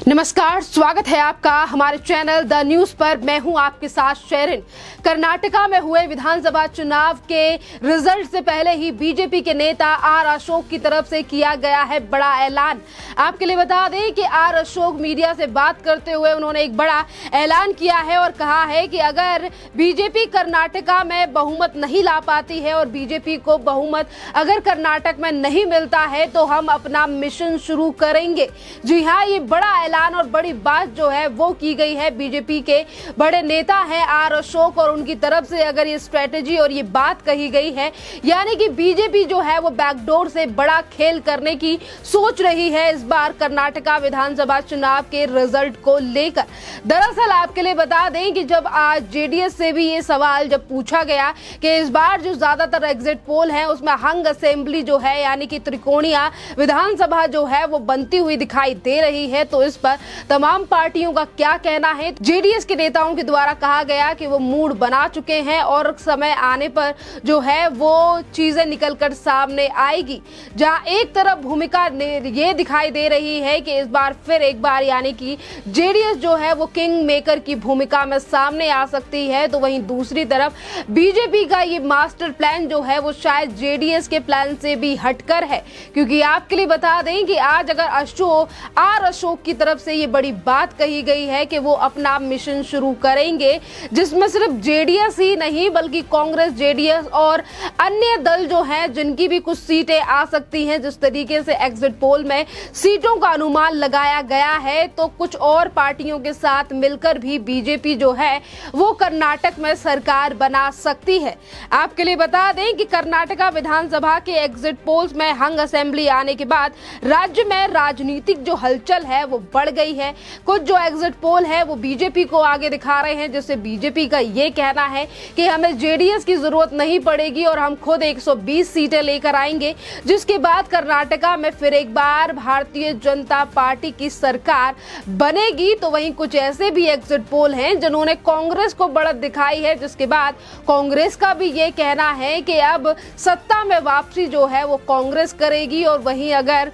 नमस्कार, स्वागत है आपका हमारे चैनल द न्यूज पर। मैं हूं आपके साथ शेरिन। कर्नाटका में हुए विधानसभा चुनाव के रिजल्ट से पहले ही बीजेपी के नेता आर अशोक की तरफ से किया गया है बड़ा ऐलान। आपके लिए बता दें कि आर अशोक मीडिया से बात करते हुए उन्होंने एक बड़ा ऐलान किया है और कहा है कि अगर बीजेपी कर्नाटका में बहुमत नहीं ला पाती है और बीजेपी को बहुमत अगर कर्नाटक में नहीं मिलता है तो हम अपना मिशन शुरू करेंगे। जी हाँ, ये बड़ा ऐलान और बड़ी बात जो है वो की गई है। बीजेपी के बड़े नेता हैं आर अशोक और उनकी तरफ से अगर ये स्ट्रेटेजी और ये बात कही गई है, यानी कि बीजेपी जो है वो बैकडोर से बड़ा खेल करने की सोच रही है इस बार कर्नाटका विधानसभा चुनाव के रिजल्ट को लेकर। दरअसल आपके लिए बता दें कि जब आज जेडीएस से भी ये सवाल जब पूछा गया कि इस बार जो ज्यादातर एग्जिट पोल है उसमें हंग असेंबली जो है यानी कि त्रिकोणीय विधानसभा जो है वो बनती हुई दिखाई दे रही है, तो इस पर तमाम पार्टियों का क्या कहना है। जेडीएस के नेताओं के द्वारा कहा गया कि वो मूड बना चुके हैं और समय आने पर जो है वो चीजें निकलकर सामने आएगी। जहां एक तरफ भूमिका ये दिखाई दे रही है कि इस बार फिर एक बार यानी कि जेडीएस जो है वो किंग मेकर की भूमिका में सामने आ सकती है, तो वहीं दूसरी तरफ बीजेपी का ये मास्टर प्लान जो है वो शायद जेडीएस के प्लान से भी हटकर है। क्योंकि आपके लिए बता दें कि आज अगर आर अशोक की तरफ से ये बड़ी बात कही गई है कि वो अपना मिशन शुरू करेंगे, जिसमें सिर्फ जेडीएस ही नहीं बल्कि कांग्रेस, जेडीएस और अन्य दल जो हैं जिनकी भी कुछ सीटें आ सकती हैं। जिस तरीके से एग्जिट पोल में सीटों का अनुमान लगाया गया है, तो कुछ और पार्टियों के साथ मिलकर भी बीजेपी जो है वो कर्नाटक में सरकार बना सकती है। आपके लिए बता दें कि कर्नाटका विधानसभा के एग्जिट पोल्स में हंग असेंबली आने के बाद राज्य में राजनीतिक जो हलचल है वो बढ़ गई है। कुछ जो एग्जिट पोल है वो बीजेपी को आगे दिखा रहे हैं, जिससे बीजेपी का ये कहना है कि हमें जेडीएस की जरूरत नहीं पड़ेगी और हम खुद 120 सीटें लेकर आएंगे, जिसके बाद कर्नाटका में फिर एक बार भारतीय जनता पार्टी की सरकार बनेगी। तो वहीं कुछ ऐसे भी एग्जिट पोल हैं जिन्होंने कांग्रेस को बढ़त दिखाई है, जिसके बाद कांग्रेस का भी ये कहना है कि अब सत्ता में वापसी जो है वो कांग्रेस करेगी। और वहीं अगर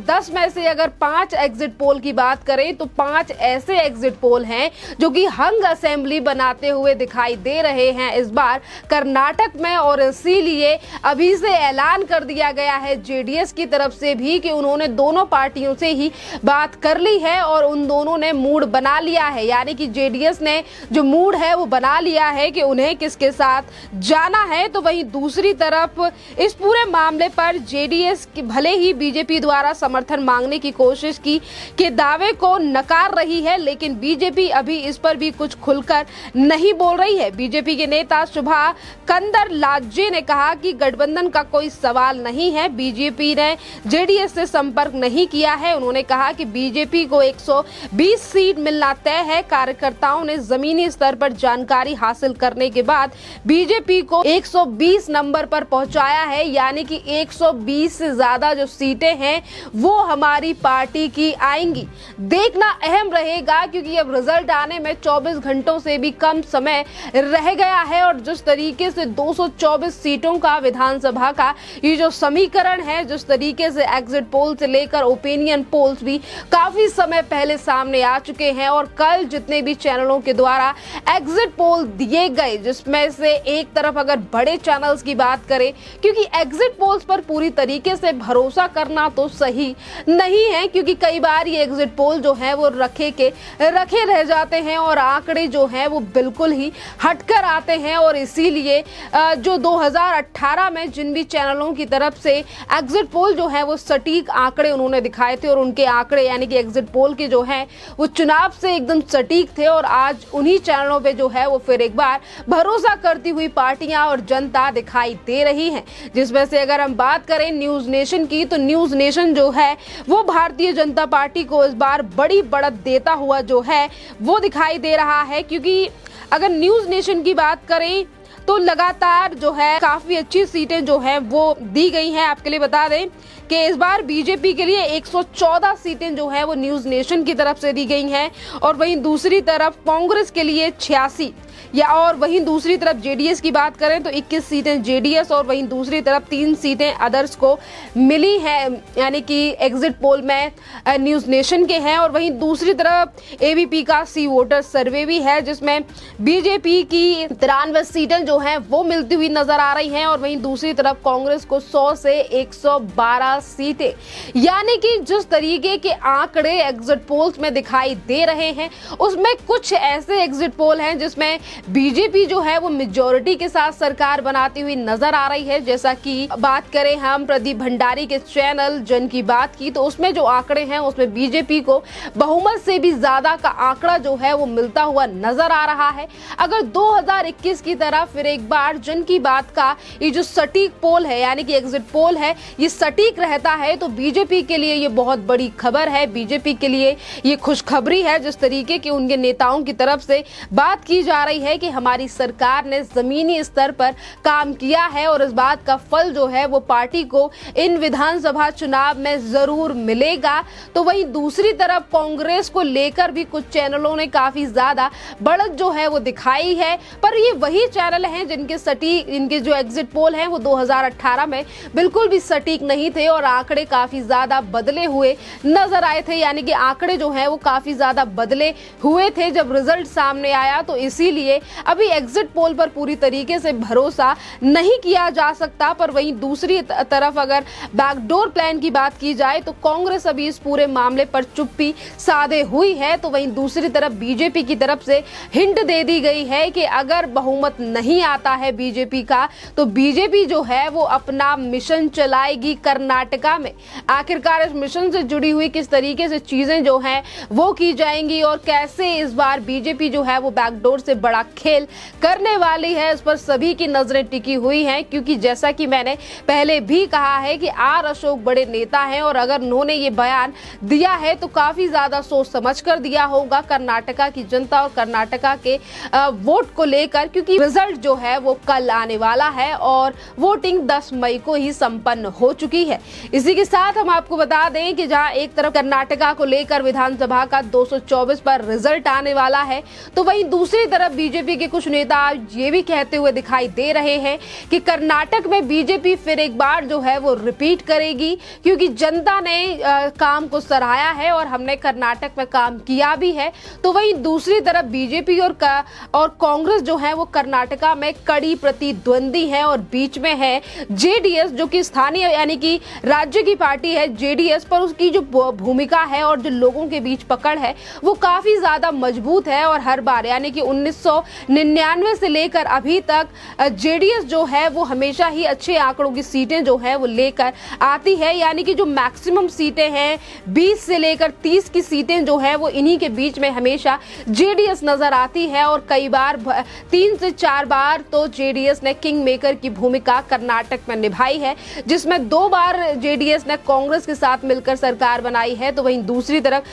10 में से अगर 5 एग्जिट पोल की बात करें तो 5 ऐसे एग्जिट पोल हैं जो कि हंग असेंबली बनाते हुए दिखाई दे रहे हैं इस बार कर्नाटक में। और इसीलिए अभी से ऐलान कर दिया गया है जेडीएस की तरफ से भी कि उन्होंने दोनों पार्टियों से ही बात कर ली है और उन दोनों ने मूड बना लिया है, यानी कि जेडीएस ने जो मूड है वो बना लिया है कि उन्हें किसके साथ जाना है। तो वहीं दूसरी तरफ इस पूरे मामले पर जेडीएस भले ही बीजेपी द्वारा समर्थन मांगने की कोशिश की के दावे को नकार रही है, लेकिन बीजेपी अभी इस पर भी कुछ खुलकर नहीं बोल रही है। बीजेपी के नेता शुभा कंदर लाजे ने कहा कि गठबंधन का कोई सवाल नहीं है, बीजेपी ने जेडीएस से संपर्क नहीं किया है। उन्होंने कहा कि बीजेपी को 120 सीट मिलना तय है। कार्यकर्ताओं ने जमीनी स्तर पर जानकारी हासिल करने के बाद बीजेपी को 120 नंबर पर पहुंचाया है, यानी कि 120 से ज्यादा जो सीटें हैं वो हमारी पार्टी की आएंगी। देखना अहम रहेगा क्योंकि अब रिजल्ट आने में 24 घंटों से भी कम समय रह गया है और जिस तरीके से 224 सीटों का विधानसभा का ये जो समीकरण है, जिस तरीके से एग्जिट पोल से लेकर ओपिनियन पोल्स भी काफी समय पहले सामने आ चुके हैं और कल जितने भी चैनलों के द्वारा एग्जिट पोल दिए गए, जिसमें से एक तरफ अगर बड़े चैनल्स की बात करें, क्योंकि एग्जिट पोल्स पर पूरी तरीके से भरोसा करना तो सही नहीं है, क्योंकि कई बार ये एग्जिट पोल जो है वो रखे रह जाते हैं और आंकड़े जो हैं वो बिल्कुल ही हटकर आते हैं। और इसीलिए जो 2018 में जिन भी चैनलों की तरफ से एग्जिट पोल जो है वो सटीक आंकड़े उन्होंने दिखाए थे और उनके आंकड़े यानी कि एग्जिट पोल के जो हैं वो चुनाव से एकदम सटीक थे, और आज उन्हीं चैनलों पे जो है वो फिर एक बार भरोसा करती हुई पार्टियां और जनता दिखाई दे रही है। जिसमें से अगर हम बात करें न्यूज नेशन की, तो न्यूज नेशन जो है वो भारतीय जनता पार्टी को इस बार बड़ी बढ़त देता हुआ जो है वो दिखाई दे रहा है। क्योंकि अगर न्यूज नेशन की बात करें तो लगातार जो है काफी अच्छी सीटें जो है वो दी गई हैं। आपके लिए बता दें कि इस बार बीजेपी के लिए 114 सीटें जो है वो न्यूज नेशन की तरफ से दी गई हैं और वहीं दूसरी तरफ कांग्रेस के लिए 86 और वहीं दूसरी तरफ जेडीएस की बात करें तो 21 सीटें जेडीएस और वहीं दूसरी तरफ 3 सीटें अदर्स को मिली हैं, यानी कि एग्जिट पोल में न्यूज नेशन के हैं। और वहीं दूसरी तरफ एबीपी का सी वोटर सर्वे भी है जिसमें बीजेपी की 93 सीटें जो हैं वो मिलती हुई नजर आ रही हैं और वहीं दूसरी तरफ कांग्रेस को 100 से 112 सीटें, यानी कि जिस तरीके के आंकड़े एग्जिट पोल्स में दिखाई दे रहे हैं उसमें कुछ ऐसे एग्जिट पोल हैं जिसमें बीजेपी जो है वो मेजॉरिटी के साथ सरकार बनाती हुई नजर आ रही है। जैसा कि बात करें हम प्रदीप भंडारी के चैनल जन की बात की तो उसमें जो आंकड़े हैं उसमें बीजेपी को बहुमत से भी ज्यादा का आंकड़ा जो है वो मिलता हुआ नजर आ रहा है। अगर 2021 की तरह फिर एक बार जन की बात का ये जो सटीक पोल है यानी कि एग्जिट पोल है ये सटीक रहता है तो बीजेपी के लिए ये बहुत बड़ी खबर है, बीजेपी के लिए ये खुशखबरी है। जिस तरीके की उनके नेताओं की तरफ से बात की जा रही है कि हमारी सरकार ने जमीनी स्तर पर काम किया है और इस बात का फल जो है वो पार्टी को इन विधानसभा चुनाव में जरूर मिलेगा। तो वहीं दूसरी तरफ कांग्रेस को लेकर भी कुछ चैनलों ने काफी ज्यादा बढ़त जो है वो दिखाई है, पर ये वही चैनल हैं जिनके सटीक इनके जो एग्जिट पोल हैं वो 2018 में बिल्कुल भी सटीक नहीं थे और आंकड़े काफी ज्यादा बदले हुए नजर आए थे, यानी कि आंकड़े जो है वो काफी ज्यादा बदले हुए थे जब रिजल्ट सामने आया। तो इसीलिए अभी एग्जिट पोल पर पूरी तरीके से भरोसा नहीं किया जा सकता। पर वहीं दूसरी तरफ अगर बैकडोर प्लान की बात की जाए तो कांग्रेस अभी इस पूरे मामले पर चुप्पी साधे हुई है। तो वहीं दूसरी तरफ बीजेपी की तरफ से हिंट दे दी गई है कि अगर बहुमत नहीं आता है बीजेपी का तो बीजेपी जो है वो अपना मिशन चलाएगी कर्नाटका में। आखिरकार इस मिशन से जुड़ी हुई किस तरीके से चीजें जो हैं वो की जाएंगी और कैसे इस बार बीजेपी जो है वो बैकडोर से बड़ा खेल करने वाली है, इस पर सभी की नजरें टिकी हुई हैं। क्योंकि जैसा कि मैंने पहले भी कहा है कि आर अशोक बड़े नेता हैं और अगर उन्होंने ये बयान दिया है तो काफी ज्यादा सोच समझ कर दिया होगा कर्नाटका की जनता और कर्नाटका के वोट को लेकर, क्योंकि रिजल्ट जो है वो कल आने वाला है और वोटिंग 10 मई को ही संपन्न हो चुकी है। इसी के साथ हम आपको बता दें कि जहां एक तरफ कर्नाटका को लेकर विधानसभा का 224 पर रिजल्ट आने वाला है तो वहीं दूसरी तरफ बीजेपी के कुछ नेता ये भी कहते हुए दिखाई दे रहे हैं कि कर्नाटक में बीजेपी फिर एक बार जो है वो रिपीट करेगी, क्योंकि जनता ने काम को सराहा है और हमने कर्नाटक में काम किया भी है। तो वहीं दूसरी तरफ बीजेपी और कांग्रेस जो है वो कर्नाटका में कड़ी प्रतिद्वंदी है और बीच में है जेडीएस जो कि स्थानीय यानी कि राज्य की पार्टी है जेडीएस, पर उसकी जो भूमिका है और जो लोगों के बीच पकड़ है वो काफी ज्यादा मजबूत है और हर बार यानी कि 1999 से लेकर अभी तक जेडीएस जो है वो हमेशा ही अच्छे आंकड़ों की सीटें जो है वो लेकर आती है, यानी कि जो मैक्सिमम सीटें हैं 20 से लेकर 30 की सीटें जो है वो इन्हीं के बीच में हमेशा जेडीएस नजर आती है और कई बार 3 से 4 बार तो जेडीएस ने किंग मेकर की भूमिका कर्नाटक में निभाई है, जिसमें 2 बार जेडीएस ने कांग्रेस के साथ मिलकर सरकार बनाई है। तो वहीं दूसरी तरफ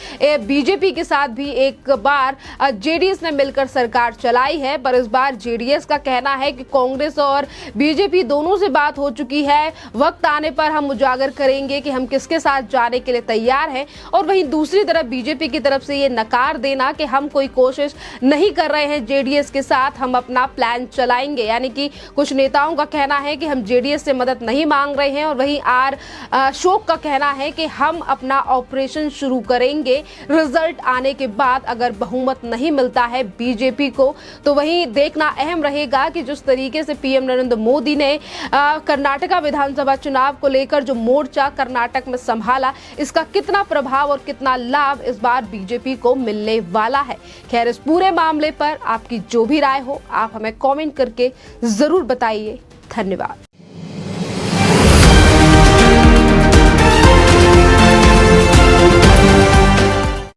बीजेपी के साथ भी एक बार जेडीएस ने मिलकर सरकार चलाई है, पर इस बार जेडीएस का कहना है कि कांग्रेस और बीजेपी दोनों से बात हो चुकी है, वक्त आने पर हम उजागर करेंगे कि हम किसके साथ जाने के लिए तैयार हैं। और वहीं दूसरी तरफ बीजेपी की तरफ से ये नकार देना कि हम कोई कोशिश नहीं कर रहे हैं जेडीएस के साथ, हम अपना प्लान चलाएंगे, यानी कि कुछ नेताओं का कहना है कि हम जेडीएस से मदद नहीं मांग रहे हैं और वहीं आर अशोक का कहना है कि हम अपना ऑपरेशन शुरू करेंगे रिजल्ट आने के बाद अगर बहुमत नहीं मिलता है बीजेपी को। तो वहीं देखना अहम रहेगा कि जिस तरीके से पीएम नरेंद्र मोदी ने कर्नाटका विधानसभा चुनाव को लेकर जो मोर्चा कर्नाटक में संभाला, इसका कितना प्रभाव और कितना लाभ इस बार बीजेपी को मिलने वाला है। खैर, इस पूरे मामले पर आपकी जो भी राय हो आप हमें कमेंट करके जरूर बताइए। धन्यवाद।